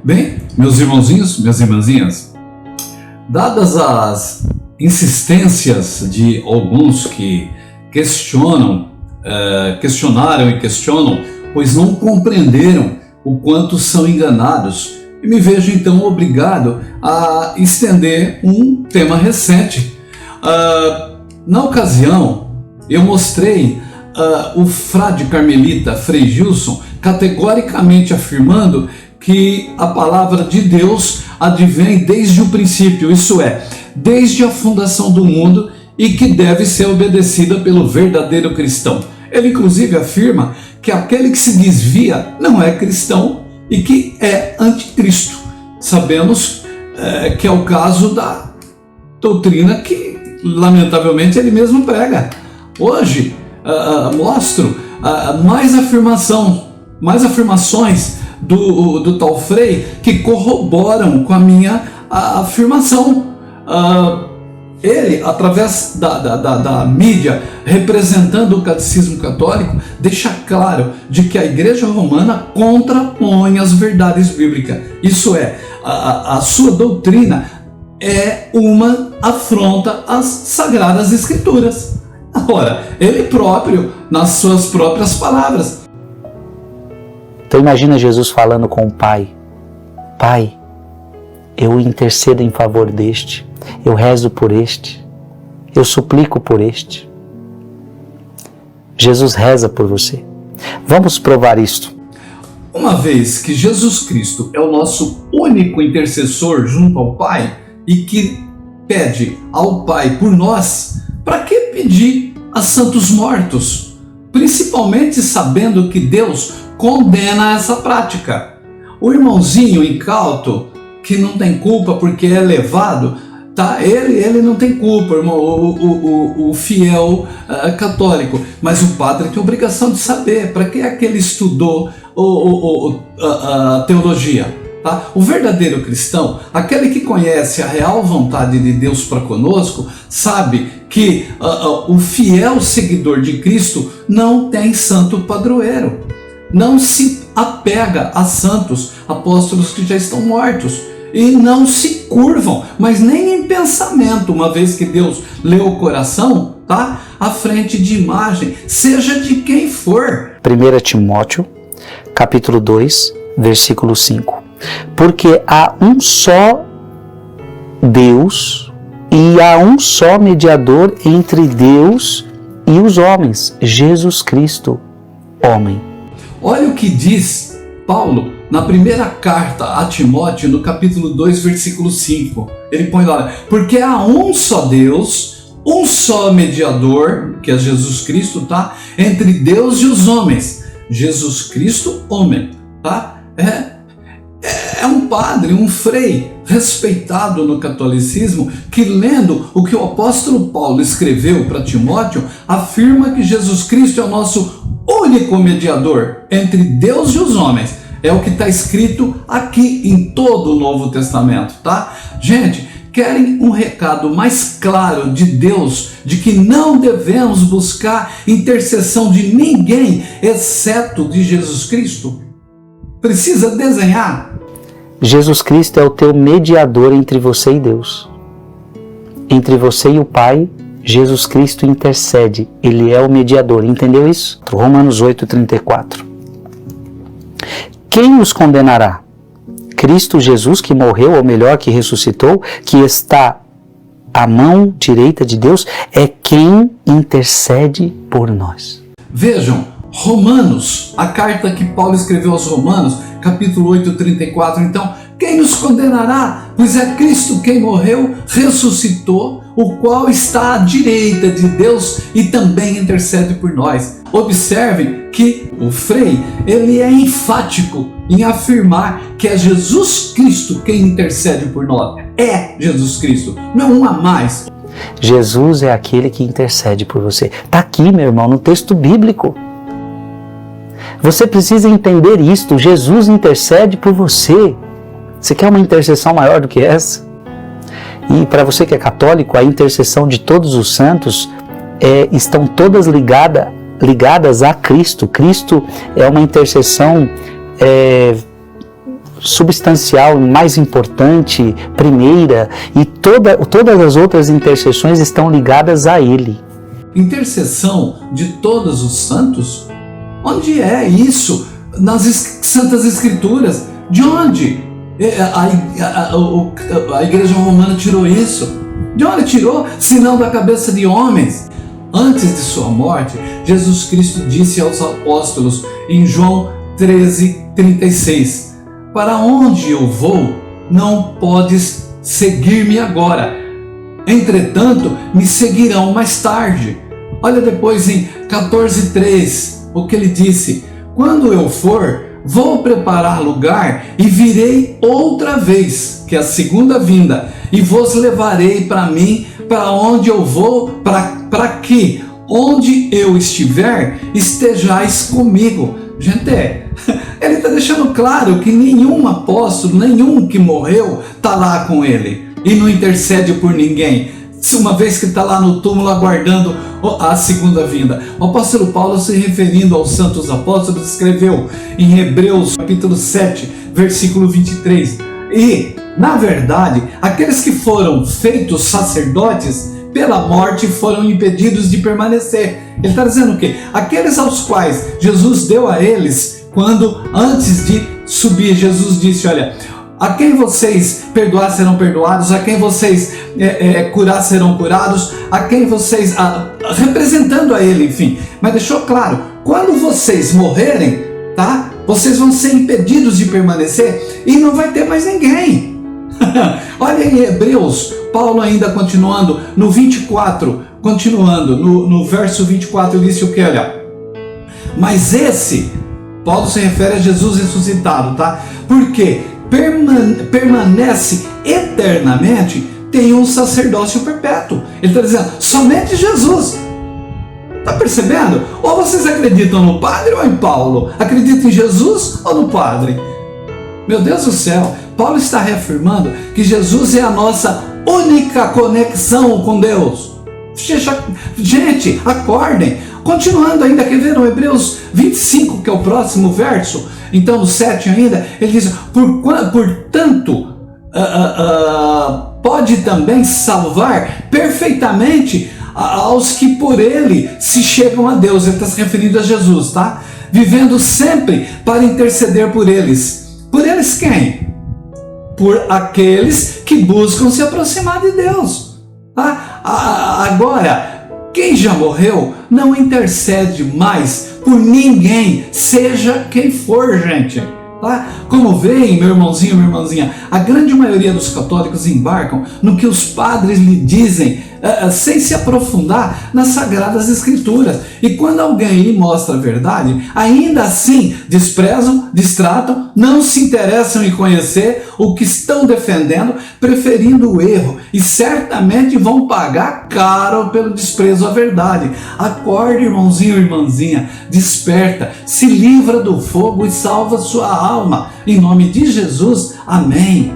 Bem, meus irmãozinhos, minhas irmãzinhas, dadas as insistências de alguns que questionaram e questionam, pois não compreenderam o quanto são enganados, e me vejo então obrigado a estender um tema recente. Na ocasião, eu mostrei o frade carmelita Frei Gilson categoricamente afirmando que a palavra de Deus advém desde o princípio, isso é, desde a fundação do mundo, e que deve ser obedecida pelo verdadeiro cristão. Ele inclusive afirma que aquele que se desvia não é cristão e que é anticristo. Sabemos que é o caso da doutrina que lamentavelmente ele mesmo prega. Hoje mostro mais afirmações do tal Frei que corroboram com a minha afirmação. Ele, através da mídia, representando o catecismo católico, deixa claro de que a Igreja Romana contrapõe as verdades bíblicas. Isso é, a sua doutrina é uma afronta às Sagradas Escrituras. Ora, ele próprio, nas suas próprias palavras. Então imagina Jesus falando com o Pai: Pai, eu intercedo em favor deste, eu rezo por este, eu suplico por este. Jesus reza por você. Vamos provar isto. Uma vez que Jesus Cristo é o nosso único intercessor junto ao Pai e que pede ao Pai por nós, para que pedir a santos mortos? Principalmente sabendo que Deus condena essa prática. O irmãozinho incauto, que não tem culpa porque é levado, tá? Ele não tem culpa, irmão, o fiel católico, mas o padre tem obrigação de saber para que é que ele estudou a teologia. Tá? O verdadeiro cristão, aquele que conhece a real vontade de Deus para conosco, sabe que o fiel seguidor de Cristo não tem santo padroeiro, não se apega a santos apóstolos que já estão mortos e não se curvam, mas nem em pensamento, uma vez que Deus lê o coração, tá? À frente de imagem, seja de quem for. 1 Timóteo, capítulo 2, versículo 5. Porque há um só Deus e há um só mediador entre Deus e os homens, Jesus Cristo, homem. Olha o que diz Paulo na primeira carta a Timóteo, no capítulo 2, versículo 5. Ele põe lá: porque há um só Deus, um só mediador, que é Jesus Cristo, tá? Entre Deus e os homens, Jesus Cristo, homem, tá? É um padre, um frei respeitado no catolicismo que, lendo o que o apóstolo Paulo escreveu para Timóteo, afirma que Jesus Cristo é o nosso único mediador entre Deus e os homens. É o que está escrito aqui em todo o Novo Testamento, tá? Gente, querem um recado mais claro de Deus, de que não devemos buscar intercessão de ninguém, exceto de Jesus Cristo? Precisa desenhar? Jesus Cristo é o teu mediador entre você e Deus. Entre você e o Pai, Jesus Cristo intercede. Ele é o mediador. Entendeu isso? Romanos 8:34. Quem nos condenará? Cristo Jesus, que morreu, ou melhor, que ressuscitou, que está à mão direita de Deus, é quem intercede por nós. Vejam, Romanos, a carta que Paulo escreveu aos Romanos, capítulo 8:34. Então, quem nos condenará? Pois é Cristo quem morreu, ressuscitou, o qual está à direita de Deus e também intercede por nós. Observem que o Frei, ele é enfático em afirmar que é Jesus Cristo quem intercede por nós. É Jesus Cristo, não um a mais. Jesus é aquele que intercede por você. Está aqui, meu irmão, no texto bíblico. Você precisa entender isto. Jesus intercede por você. Você quer uma intercessão maior do que essa? E para você que é católico, a intercessão de todos os santos estão todas ligadas a Cristo. Cristo é uma intercessão substancial, mais importante, primeira, e todas as outras intercessões estão ligadas a Ele. Intercessão de todos os santos? Onde é isso? Nas Santas Escrituras? De onde a Igreja Romana tirou isso? De onde tirou, senão da cabeça de homens? Antes de sua morte, Jesus Cristo disse aos apóstolos em João 13:36: para onde eu vou, não podes seguir-me agora. Entretanto, me seguirão mais tarde. Olha depois em 14:3, o que ele disse: quando eu for, vou preparar lugar e virei outra vez, que é a segunda vinda, e vos levarei para mim, para onde eu vou, para que, onde eu estiver, estejais comigo. Gente, ele está deixando claro que nenhum apóstolo, nenhum que morreu, está lá com ele e não intercede por ninguém, uma vez que está lá no túmulo aguardando a segunda vinda. O apóstolo Paulo, se referindo aos santos apóstolos, escreveu em Hebreus capítulo 7, versículo 23, e, na verdade, aqueles que foram feitos sacerdotes pela morte foram impedidos de permanecer. Ele está dizendo o quê? Aqueles aos quais Jesus deu a eles, quando antes de subir, Jesus disse: olha, a quem vocês perdoar serão perdoados, a quem vocês curar serão curados, a quem vocês... representando a ele, enfim. Mas deixou claro, quando vocês morrerem, tá? Vocês vão ser impedidos de permanecer e não vai ter mais ninguém. Olha em Hebreus, Paulo ainda continuando, no 24, continuando, no verso 24, ele disse o que? Olha, mas esse, Paulo se refere a Jesus ressuscitado, tá? Porque permanece eternamente, tem um sacerdócio perpétuo. Ele está dizendo, somente Jesus. Está percebendo? Ou vocês acreditam no Padre ou em Paulo? Acreditam em Jesus ou no Padre? Meu Deus do céu, Paulo está reafirmando que Jesus é a nossa única conexão com Deus. Gente, acordem. Continuando ainda, quer ver no Hebreus 25, que é o próximo verso, então no 7 ainda, ele diz, portanto, pode também salvar perfeitamente aos que por ele se chegam a Deus. Ele está se referindo a Jesus, tá? Vivendo sempre para interceder por eles. Por eles quem? Por aqueles que buscam se aproximar de Deus. Tá? Agora, quem já morreu não intercede mais por ninguém, seja quem for, gente. Tá? Como veem, meu irmãozinho, minha irmãzinha, a grande maioria dos católicos embarcam no que os padres lhe dizem, sem se aprofundar nas Sagradas Escrituras. E quando alguém lhe mostra a verdade, ainda assim desprezam, distratam, não se interessam em conhecer o que estão defendendo, preferindo o erro, e certamente vão pagar caro pelo desprezo à verdade. Acorde, irmãozinho, irmãzinha, desperta, se livra do fogo e salva sua alma. Em nome de Jesus, amém.